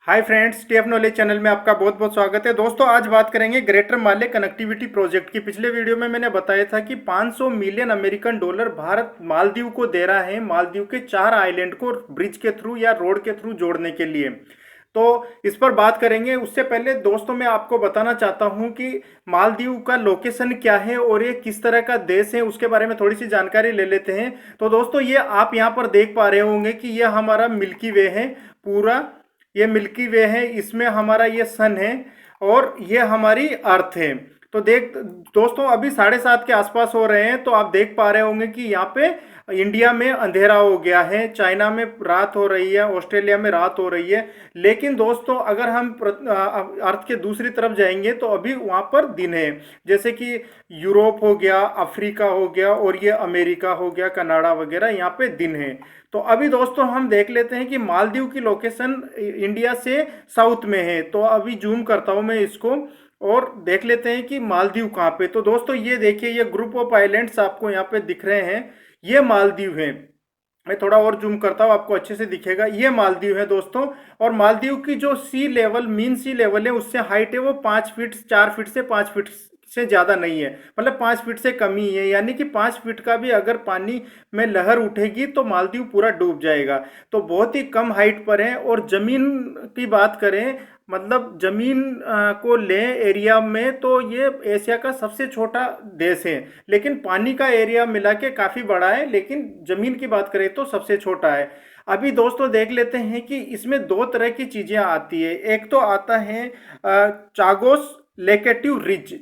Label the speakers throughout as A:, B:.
A: Hi friends, TF knowledge channel में आपका बहुत बहुत स्वागत है। दोस्तों, आज बात करेंगे ग्रेटर माले कनेक्टिविटी प्रोजेक्ट की। पिछले वीडियो में मैंने बताया था कि 500 million American dollar Bharat Maldives को दे रहा है मालदीव के 4 आइलैंड को ब्रिज के थ्रू या रोड के थ्रू जोड़ने के लिए। तो इस पर बात करेंगे। उससे पहले दोस्तों, मैं आपको बताना चाहता हूं कि मालदीव का लोकेशन क्या है और ये किस तरह का देश है, उसके बारे में थोड़ी सी जानकारी ले लेते हैं। तो दोस्तों, ये आप यहाँ पर देख पा रहे होंगे कि ये हमारा मिल्की वे है पूरा। ये मिल्की वे है, इसमें हमारा ये सन है और ये हमारी अर्थ है। तो देख दोस्तों, अभी 7:30 के आसपास हो रहे हैं। तो आप देख पा रहे होंगे कि यहाँ पे इंडिया में अंधेरा हो गया है, चाइना में रात हो रही है, ऑस्ट्रेलिया में रात हो रही है। लेकिन दोस्तों, अगर हम अर्थ के दूसरी तरफ जाएंगे तो अभी वहाँ पर दिन है। जैसे कि यूरोप हो गया, अफ्रीका हो गया और ये अमेरिका हो गया, कनाडा वगैरह, यहाँ पे दिन है। तो अभी दोस्तों हम देख लेते हैं कि मालदीव की लोकेशन इंडिया से साउथ में है। तो अभी जूम करता हूं मैं इसको और देख लेते हैं कि मालदीव कहाँ पे। तो दोस्तों, ये देखिए, ये ग्रुप ऑफ आइलैंड्स आपको यहाँ पे दिख रहे हैं, ये मालदीव है। मैं थोड़ा और जूम करता हूँ, आपको अच्छे से दिखेगा। ये मालदीव है दोस्तों। और मालदीव की जो सी लेवल, मीन सी लेवल है, उससे हाइट है वो 5 फीट, 4 फीट से 5 फीट से ज़्यादा नहीं है। मतलब 5 फीट से कम ही है। यानी कि 5 फीट का भी अगर पानी में लहर उठेगी तो मालदीव पूरा डूब जाएगा। तो बहुत ही कम हाइट पर है। और ज़मीन की बात करें, मतलब ज़मीन को लें एरिया में, तो ये एशिया का सबसे छोटा देश है। लेकिन पानी का एरिया मिला के काफ़ी बड़ा है, लेकिन ज़मीन की बात करें तो सबसे छोटा है। अभी दोस्तों देख लेते हैं कि इसमें दो तरह की चीज़ें आती है। एक तो आता है चागोस लेकेटिव रिज,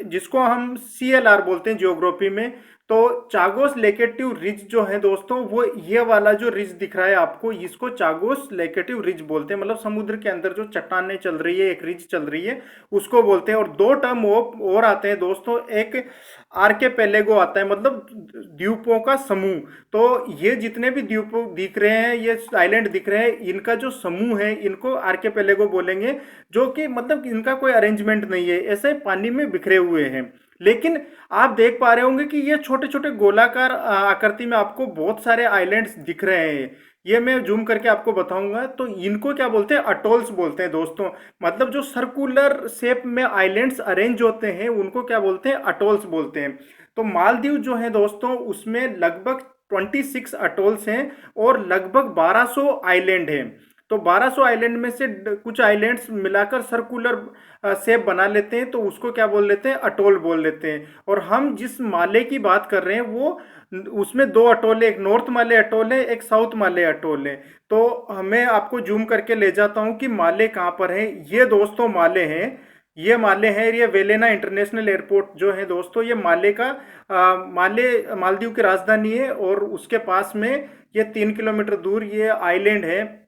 A: जिसको हम CLR बोलते हैं ज्योग्राफी में। तो चागोस लेकेटिव रिज जो है दोस्तों, वो ये वाला जो रिज दिख रहा है आपको, इसको चागोस लेकेटिव रिज बोलते हैं। मतलब समुद्र के अंदर जो चट्टानें चल रही है, एक रिज चल रही है, उसको बोलते हैं। और दो टर्म और आते हैं दोस्तों। एक आर्केपेलेगो आता है, मतलब द्वीपों का समूह। तो ये जितने भी द्वीप दिख रहे हैं, ये आइलैंड दिख रहे हैं, इनका जो समूह है, इनको आर्केपेलेगो बोलेंगे। जो कि मतलब इनका कोई अरेंजमेंट नहीं है, ऐसे पानी में बिखरे हुए हैं। लेकिन आप देख पा रहे होंगे कि ये छोटे छोटे गोलाकार आकृति में आपको बहुत सारे आइलैंड्स दिख रहे हैं। ये मैं जूम करके आपको बताऊंगा। तो इनको क्या बोलते हैं? अटोल्स बोलते हैं दोस्तों। मतलब जो सर्कुलर शेप में आइलैंड्स अरेंज होते हैं, उनको क्या बोलते हैं? अटोल्स बोलते हैं। तो मालदीव जो है दोस्तों, उसमें लगभग 26 अटोल्स हैं और लगभग 1200 आइलैंड हैं। तो 1200 आइलैंड में से कुछ आइलैंड्स मिलाकर सर्कुलर शेप बना लेते हैं, तो उसको क्या बोल लेते हैं? अटोल बोल लेते हैं। और हम जिस माले की बात कर रहे हैं, वो उसमें दो अटोल है, एक नॉर्थ माले अटोल है, एक साउथ माले अटोल है। तो मैं आपको जूम करके ले जाता हूँ कि माले कहाँ पर है। ये दोस्तों माले हैं, ये माले हैं। ये वेलेना इंटरनेशनल एयरपोर्ट जो है दोस्तों, ये माले का मालदीव की राजधानी है। और उसके पास में ये 3 किलोमीटर दूर ये आइलैंड है।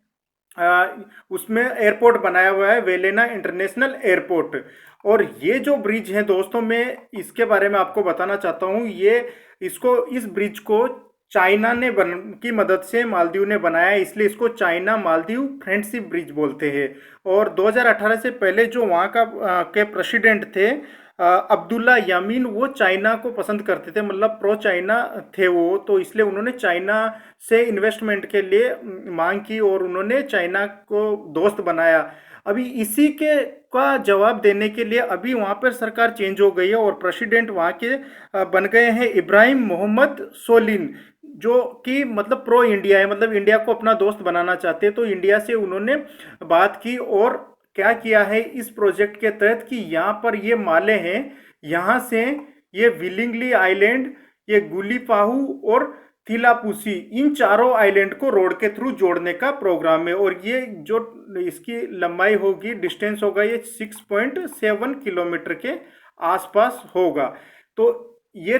A: उसमें एयरपोर्ट बनाया हुआ है, वेलेना इंटरनेशनल एयरपोर्ट। और ये जो ब्रिज है दोस्तों, मैं इसके बारे में आपको बताना चाहता हूँ। इस ब्रिज को चाइना ने की मदद से मालदीव ने बनाया है, इसलिए इसको चाइना मालदीव फ्रेंडशिप ब्रिज बोलते हैं। और 2018 से पहले जो वहाँ के प्रेसिडेंट थे, अब्दुल्ला यामीन, वो चाइना को पसंद करते थे, मतलब प्रो चाइना थे वो। तो इसलिए उन्होंने चाइना से इन्वेस्टमेंट के लिए मांग की और उन्होंने चाइना को दोस्त बनाया। अभी इसी के का जवाब देने के लिए अभी वहाँ पर सरकार चेंज हो गई है और प्रेसिडेंट वहाँ के बन गए हैं इब्राहिम मोहम्मद सोलिन, जो कि मतलब प्रो इंडिया है, मतलब इंडिया को अपना दोस्त बनाना चाहते हैं। तो इंडिया से उन्होंने बात की और क्या किया है इस प्रोजेक्ट के तहत कि यहाँ पर ये माले हैं, यहाँ से ये विलिंगली आइलैंड, ये गुलीपाहू और थिलापूसी, इन चारों आइलैंड को रोड के थ्रू जोड़ने का प्रोग्राम है। और ये जो इसकी लंबाई होगी, डिस्टेंस होगा, ये 6.7 किलोमीटर के आसपास होगा। तो ये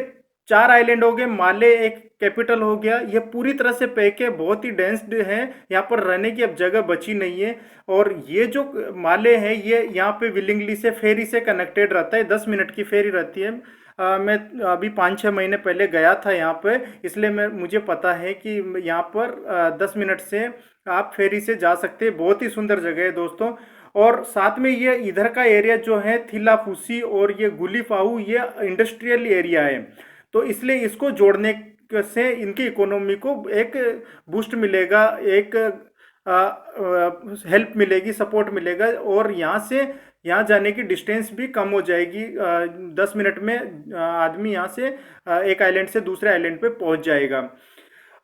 A: 4 आइलैंड हो गए, माले एक कैपिटल हो गया। ये पूरी तरह से पैक है, बहुत ही डेंस्ड है, यहाँ पर रहने की अब जगह बची नहीं है। और ये जो माले हैं, ये यहाँ पे विलिंगली से फेरी से कनेक्टेड रहता है, 10 मिनट की फेरी रहती है। मैं अभी 5-6 महीने पहले गया था यहाँ पे, इसलिए मुझे पता है कि यहाँ पर 10 मिनट से आप फेरी से जा सकते हैं। बहुत ही सुंदर जगह है दोस्तों। और साथ में ये इधर का एरिया जो है थिलाफूसी और ये गुलीपाहू, ये इंडस्ट्रियल एरिया है। तो इसलिए इसको जोड़ने से इनकी इकोनॉमी को एक बूस्ट मिलेगा, एक हेल्प मिलेगी, सपोर्ट मिलेगा, और यहाँ से यहाँ जाने की डिस्टेंस भी कम हो जाएगी। 10 मिनट में आदमी यहाँ से एक आइलैंड से दूसरे आइलैंड पे पहुंच जाएगा।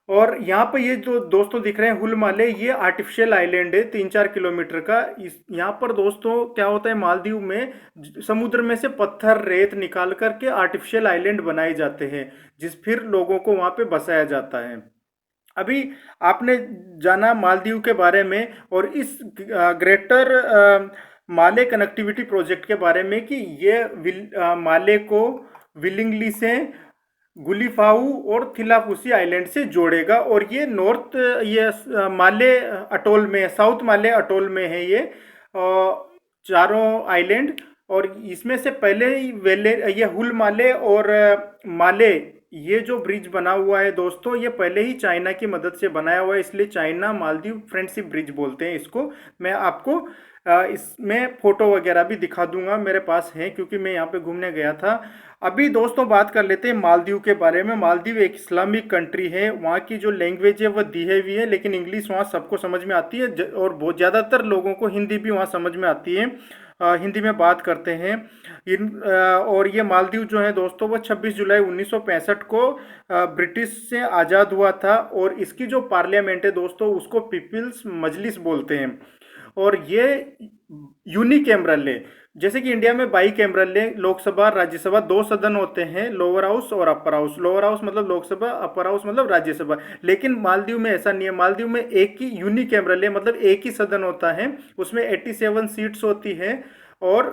A: और यहाँ पे ये जो दोस्तों दिख रहे हैं हुल माले, ये आर्टिफिशियल आइलैंड है 3-4 किलोमीटर का। इस यहाँ पर दोस्तों क्या होता है, मालदीव में समुद्र में से पत्थर रेत निकाल करके आर्टिफिशियल आइलैंड बनाए जाते हैं, जिस फिर लोगों को वहाँ पे बसाया जाता है। अभी आपने जाना मालदीव के बारे में और इस ग्रेटर माले कनेक्टिविटी प्रोजेक्ट के बारे में कि ये माले को विलिंगली से गुलीफाऊ और थिलापुसी आइलैंड से जोड़ेगा। और ये नॉर्थ ये माले अटोल में, साउथ माले अटोल में है ये चारों आइलैंड। और इसमें से पहले ही वेले ये हुल माले और माले, ये जो ब्रिज बना हुआ है दोस्तों, ये पहले ही चाइना की मदद से बनाया हुआ है, इसलिए चाइना मालदीव फ्रेंडशिप ब्रिज बोलते हैं इसको। मैं आपको इसमें फोटो वगैरह भी दिखा दूंगा, मेरे पास है क्योंकि मैं यहाँ पे घूमने गया था। अभी दोस्तों बात कर लेते हैं मालदीव के बारे में। मालदीव एक इस्लामिक कंट्री है, वहाँ की जो लैंग्वेज है वह दिहे हुई है, लेकिन इंग्लिश वहाँ सबको समझ में आती है और बहुत ज़्यादातर लोगों को हिंदी भी वहाँ समझ में आती है। हिंदी में बात करते हैं और ये मालदीव जो है दोस्तों वो 26 जुलाई 1965 को ब्रिटिश से आज़ाद हुआ था। और इसकी जो पार्लियामेंट है दोस्तों उसको पीपल्स मजलिस बोलते हैं। और ये यूनिकैमरल है, जैसे कि इंडिया में बाईकैमरल है, लोकसभा राज्यसभा 2 सदन होते हैं, लोअर हाउस और अपर हाउस। लोअर हाउस मतलब लोकसभा, अपर हाउस मतलब राज्यसभा। लेकिन मालदीव में ऐसा नहीं है, मालदीव में एक ही यूनिकैमरल है, मतलब एक ही सदन होता है, उसमें 87 सीट्स होती है और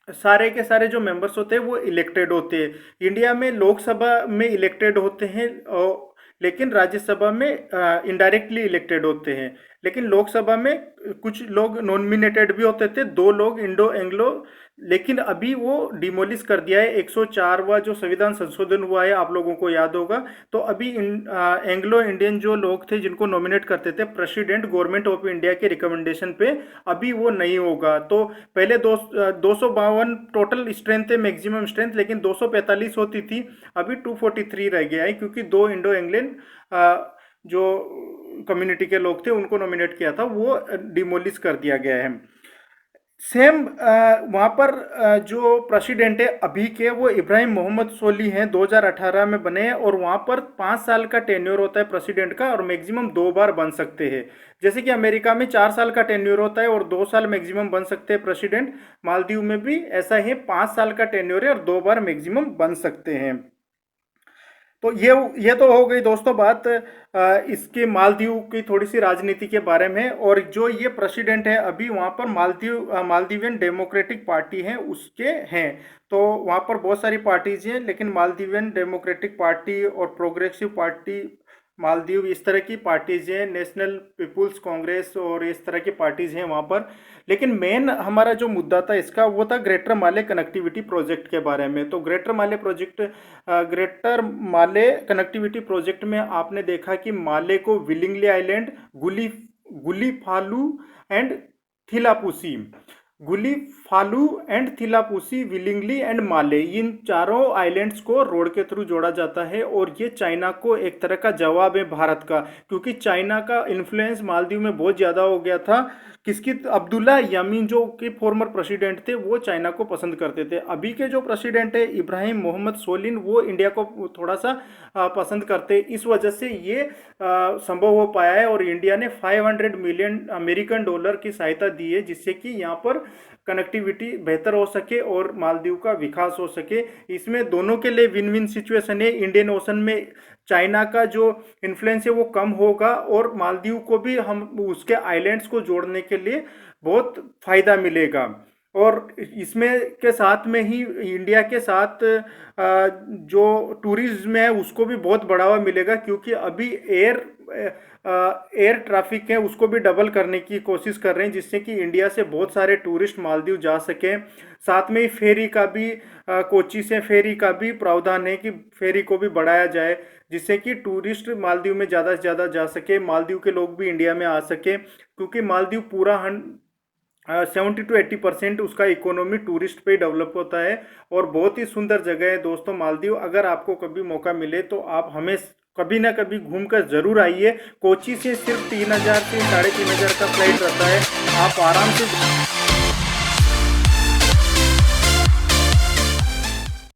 A: सारे के सारे जो मेंबर्स होते हैं वो इलेक्टेड होते हैं। इंडिया में लोकसभा में इलेक्टेड होते हैं और लेकिन राज्यसभा में इनडायरेक्टली इलेक्टेड होते हैं। लेकिन लोकसभा में कुछ लोग नॉमिनेटेड भी होते थे, 2 लोग इंडो एंग्लो, लेकिन अभी वो डिमोलिश कर दिया है। 104वां जो संविधान संशोधन हुआ है आप लोगों को याद होगा, तो अभी एंग्लो इंडियन जो लोग थे जिनको नॉमिनेट करते थे प्रेसिडेंट गवर्नमेंट ऑफ इंडिया के रिकमेंडेशन पे, अभी वो नहीं होगा। तो पहले 252 टोटल स्ट्रेंथ है, मैक्सिमम स्ट्रेंथ, लेकिन 245 होती थी, अभी 243 रह गया है क्योंकि 2 इंडो इंग्लैंड जो कम्युनिटी के लोग थे उनको नॉमिनेट किया था, वो डिमोलिश कर दिया गया है। सेम वहाँ पर जो प्रेसिडेंट है अभी के वो इब्राहिम मोहम्मद सोली हैं, 2018 में बने हैं। और वहाँ पर 5 साल का टेन्योर होता है प्रेसिडेंट का और मैक्सिमम 2 बार बन सकते हैं। जैसे कि अमेरिका में 4 साल का टेन्योर होता है और 2 साल मैक्सिमम बन सकते हैं प्रेसिडेंट, मालदीव में भी ऐसा ही 5 साल का टेन्योर है और 2 बार मैक्सिमम बन सकते हैं। तो ये तो हो गई दोस्तों बात इसके मालदीव की थोड़ी सी राजनीति के बारे में। और जो ये प्रेसिडेंट है अभी वहाँ पर मालदीवियन डेमोक्रेटिक पार्टी है उसके हैं। तो वहाँ पर बहुत सारी पार्टीज हैं, लेकिन मालदीवियन डेमोक्रेटिक पार्टी और प्रोग्रेसिव पार्टी मालदीव, इस तरह की पार्टीज हैं, नेशनल पीपुल्स कांग्रेस और इस तरह की पार्टीज हैं वहाँ पर। लेकिन मेन हमारा जो मुद्दा था इसका वो था ग्रेटर माले कनेक्टिविटी प्रोजेक्ट के बारे में। तो ग्रेटर माले कनेक्टिविटी प्रोजेक्ट में आपने देखा कि माले को Villingili island, Gulhifalhu and Thilafushi, Gulhifalhu and Thilafushi, Villingili and Male, इन चारों आइलैंड्स को रोड के थ्रू जोड़ा जाता है। और ये चाइना को एक तरह का जवाब है भारत का, क्योंकि चाइना का इन्फ्लुएंस मालदीव में बहुत ज़्यादा हो गया था। किसकी? अब्दुल्ला यामीन जो कि फॉर्मर प्रेसिडेंट थे, वो चाइना को पसंद करते थे। अभी के जो प्रेसिडेंट है इब्राहिम मोहम्मद सोलिन, वो इंडिया को थोड़ा सा पसंद करते, इस वजह से ये संभव हो पाया है। और इंडिया ने 500 मिलियन अमेरिकन डॉलर की सहायता दी है, जिससे कि यहाँ पर कनेक्टिविटी बेहतर हो सके और मालदीव का विकास हो सके। इसमें दोनों के लिए विन विन सिचुएशन है। इंडियन ओशन में चाइना का जो इन्फ्लुएंस है वो कम होगा और मालदीव को भी हम उसके आइलैंड्स को जोड़ने के लिए बहुत फायदा मिलेगा। और इसमें के साथ में ही इंडिया के साथ जो टूरिज्म है उसको भी बहुत बढ़ावा मिलेगा, क्योंकि अभी एयर ट्रैफिक है उसको भी डबल करने की कोशिश कर रहे हैं, जिससे कि इंडिया से बहुत सारे टूरिस्ट मालदीव जा सकें। साथ में ही फेरी का भी कोच्चि से फेरी का भी प्रावधान है कि फेरी को भी बढ़ाया जाए, जिससे कि टूरिस्ट मालदीव में ज़्यादा से ज़्यादा जा सके, मालदीव के लोग भी इंडिया में आ सके। क्योंकि मालदीव पूरा 70 to 80% उसका इकोनॉमी टूरिस्ट पे डेवलप होता है और बहुत ही सुंदर जगह है दोस्तों मालदीव। अगर आपको कभी मौका मिले तो आप हमें कभी ना कभी घूमकर जरूर आइए। कोची से सिर्फ 3000 से 3500 का फ्लाइट रहता है, आप आराम से